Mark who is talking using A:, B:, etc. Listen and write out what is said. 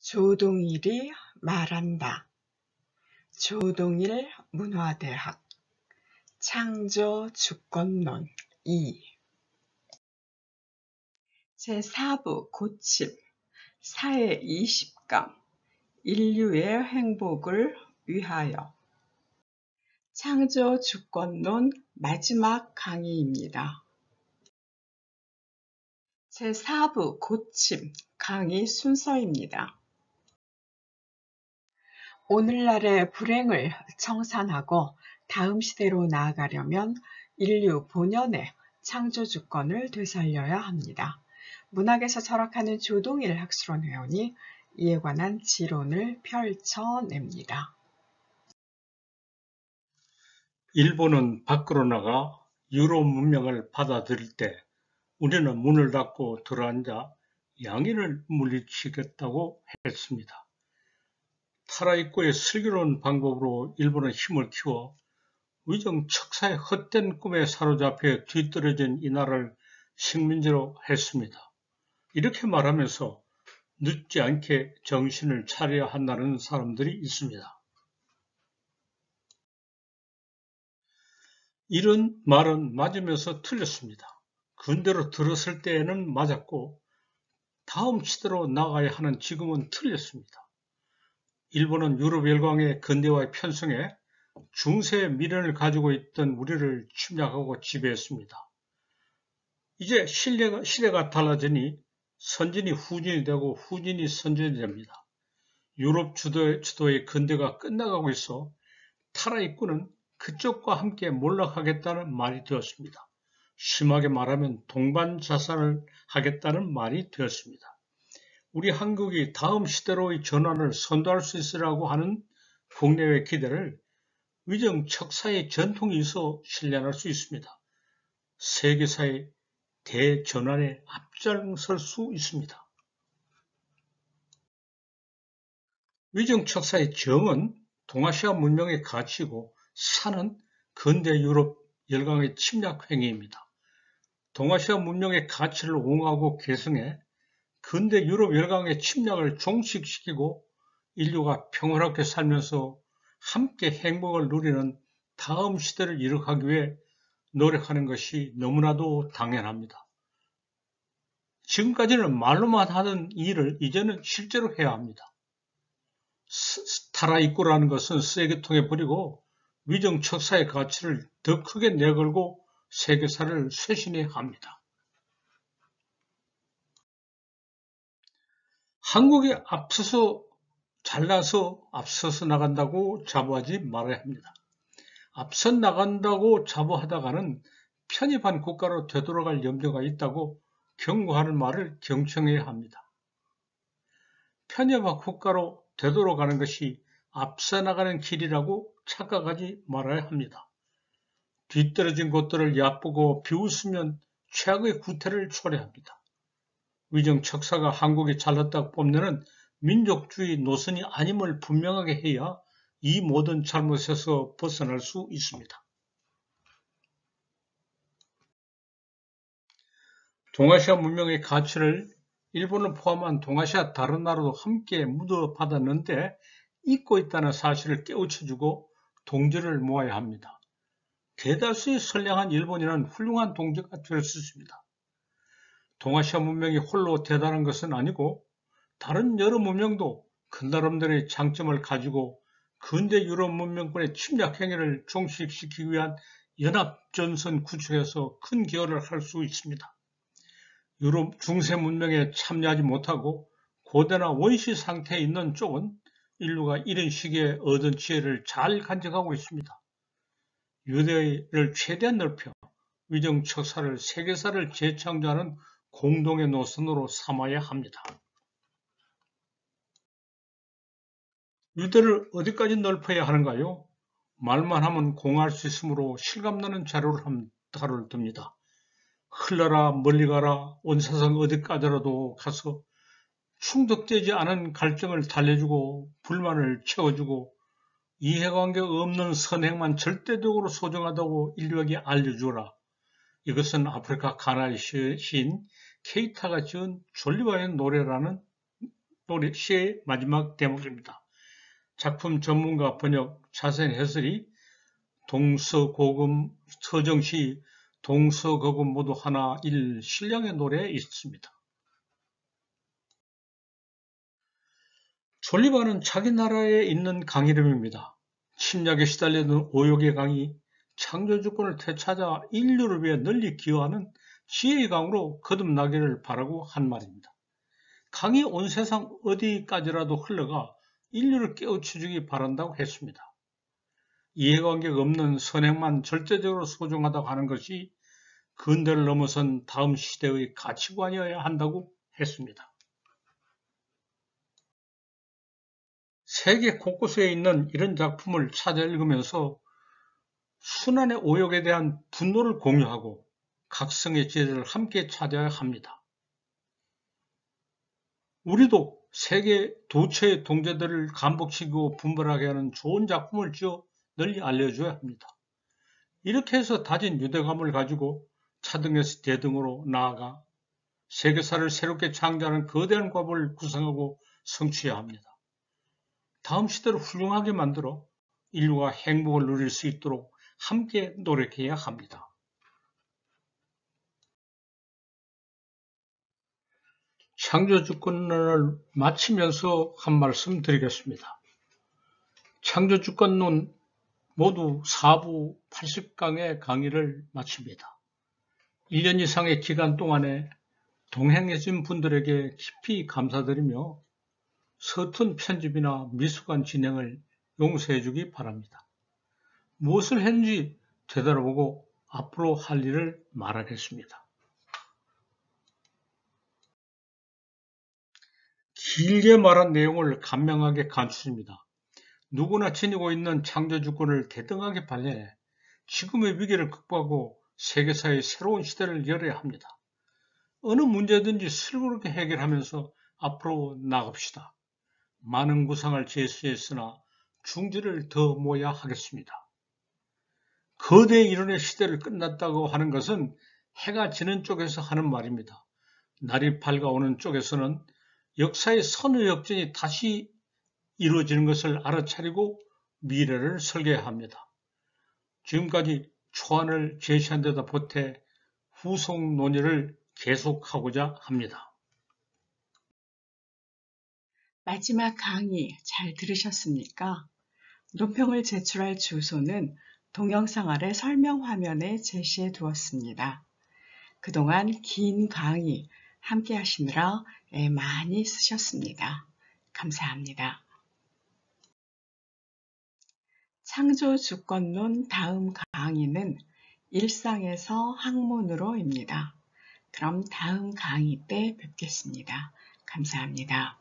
A: 조동일이 말한다. 조동일 문화대학 창조주권론 2 제4부 고침 사회 20강 인류의 행복을 위하여 창조주권론 마지막 강의입니다. 제4부 고침 강의 순서입니다. 오늘날의 불행을 청산하고 다음 시대로 나아가려면 인류 본연의 창조주권을 되살려야 합니다. 문학에서 철학하는 조동일 학술원 회원이 이에 관한 지론을 펼쳐냅니다.
B: 일본은 밖으로 나가 유럽 문명을 받아들일 때 우리는 문을 닫고 들어앉아 양인을 물리치겠다고 했습니다. 타라입구의 슬기로운 방법으로 일본은 힘을 키워 위정척사의 헛된 꿈에 사로잡혀 뒤떨어진 이 나라를 식민지로 했습니다. 이렇게 말하면서 늦지 않게 정신을 차려야 한다는 사람들이 있습니다. 이런 말은 맞으면서 틀렸습니다. 근대로 들었을 때에는 맞았고 다음 시대로 나아가야 하는 지금은 틀렸습니다. 일본은 유럽 열강의 근대화에 편성해 중세의 미련을 가지고 있던 우리를 침략하고 지배했습니다. 이제 시대가 달라지니 선진이 후진이 되고 후진이 선진이 됩니다. 유럽 주도의 근대가 끝나가고 있어 타라입구는 그쪽과 함께 몰락하겠다는 말이 되었습니다. 심하게 말하면 동반자살을 하겠다는 말이 되었습니다. 우리 한국이 다음 시대로의 전환을 선도할 수 있으라고 하는 국내외 기대를 위정척사의 전통이 있어 실현할 수 있습니다. 세계사의 대전환에 앞장설 수 있습니다. 위정척사의 정은 동아시아 문명의 가치이고 사는 근대 유럽 열강의 침략 행위입니다. 동아시아 문명의 가치를 옹호하고 계승해 근대 유럽 열강의 침략을 종식시키고 인류가 평화롭게 살면서 함께 행복을 누리는 다음 시대를 이룩하기 위해 노력하는 것이 너무나도 당연합니다. 지금까지는 말로만 하던 일을 이제는 실제로 해야 합니다. 타라입구라는 것은 쓰레기통에 버리고 위정척사의 가치를 더 크게 내걸고 세계사를 쇄신해야 합니다. 한국이 앞서서 나간다고 자부하지 말아야 합니다. 앞서 나간다고 자부하다가는 편입한 국가로 되돌아갈 염려가 있다고 경고하는 말을 경청해야 합니다. 편입한 국가로 되돌아가는 것이 앞서 나가는 길이라고 착각하지 말아야 합니다. 뒤떨어진 곳들을 얕보고 비웃으면 최악의 구태를 초래합니다. 위정척사가 한국이 잘났다고 뽐내는 민족주의 노선이 아님을 분명하게 해야 이 모든 잘못에서 벗어날 수 있습니다. 동아시아 문명의 가치를 일본을 포함한 동아시아 다른 나라도 함께 묻어받았는데 잊고 있다는 사실을 깨우쳐주고 동지를 모아야 합니다. 대다수의 선량한 일본인은 훌륭한 동지가 될 수 있습니다. 동아시아 문명이 홀로 대단한 것은 아니고 다른 여러 문명도 그 나름대로의 장점을 가지고 근대 유럽 문명권의 침략 행위를 종식시키기 위한 연합전선 구축에서 큰 기여를 할 수 있습니다. 유럽 중세 문명에 참여하지 못하고 고대나 원시 상태에 있는 쪽은 인류가 이런 시기에 얻은 지혜를 잘 간직하고 있습니다. 유대를 최대한 넓혀 위정척사를 세계사를 재창조하는 공동의 노선으로 삼아야 합니다. 유대를 어디까지 넓혀야 하는가요? 말만 하면 공할 수 있으므로 실감나는 자료를 하루를 듭니다. 흘러라 멀리 가라 온 세상 어디까지라도 가서 충족되지 않은 갈증을 달래주고 불만을 채워주고 이해관계 없는 선행만 절대적으로 소중하다고 인류에게 알려주어라. 이것은 아프리카 가나의 시인 케이타가 지은 졸리바의 노래라는 시의 마지막 대목입니다. 작품 전문가 번역 자세한 해설이 동서고금 서정시 동서고금 모두 하나 신령의 노래에 있습니다. 존리바는 자기 나라에 있는 강 이름입니다. 침략에 시달리는 오욕의 강이 창조주권을 되찾아 인류를 위해 널리 기여하는 지혜의 강으로 거듭나기를 바라고 한 말입니다. 강이 온 세상 어디까지라도 흘러가 인류를 깨우쳐주기 바란다고 했습니다. 이해관계가 없는 선행만 절대적으로 소중하다고 하는 것이 근대를 넘어선 다음 시대의 가치관이어야 한다고 했습니다. 세계 곳곳에 있는 이런 작품을 찾아 읽으면서 순환의 오욕에 대한 분노를 공유하고 각성의 지혜를 함께 찾아야 합니다. 우리도 세계 도처의 동재들을 감복시키고 분발하게 하는 좋은 작품을 지어 널리 알려줘야 합니다. 이렇게 해서 다진 유대감을 가지고 차등에서 대등으로 나아가 세계사를 새롭게 창조하는 거대한 과업을 구성하고 성취해야 합니다. 다음 시대를 훌륭하게 만들어 인류가 행복을 누릴 수 있도록 함께 노력해야 합니다. 창조주권론을 마치면서 한 말씀 드리겠습니다. 창조주권론 모두 4부 80강의 강의를 마칩니다. 1년 이상의 기간 동안에 동행해준 분들에게 깊이 감사드리며 서툰 편집이나 미숙한 진행을 용서해 주기 바랍니다. 무엇을 했는지 되돌아보고 앞으로 할 일을 말하겠습니다. 길게 말한 내용을 간명하게 간추립니다. 누구나 지니고 있는 창조주권을 대등하게 발견해 지금의 위기를 극복하고 세계사의 새로운 시대를 열어야 합니다. 어느 문제든지 슬그럽게 해결하면서 앞으로 나갑시다. 많은 구상을 제시했으나 중지를 더 모아야 하겠습니다. 거대 이론의 시대를 끝났다고 하는 것은 해가 지는 쪽에서 하는 말입니다. 날이 밝아오는 쪽에서는 역사의 선의 역전이 다시 이루어지는 것을 알아차리고 미래를 설계해야 합니다. 지금까지 초안을 제시한 데다 보태 후속 논의를 계속하고자 합니다.
A: 마지막 강의 잘 들으셨습니까? 논평을 제출할 주소는 동영상 아래 설명 화면에 제시해 두었습니다. 그동안 긴 강의 함께 하시느라 애 많이 쓰셨습니다. 감사합니다. 창조주권론 다음 강의는 일상에서 학문으로입니다. 그럼 다음 강의 때 뵙겠습니다. 감사합니다.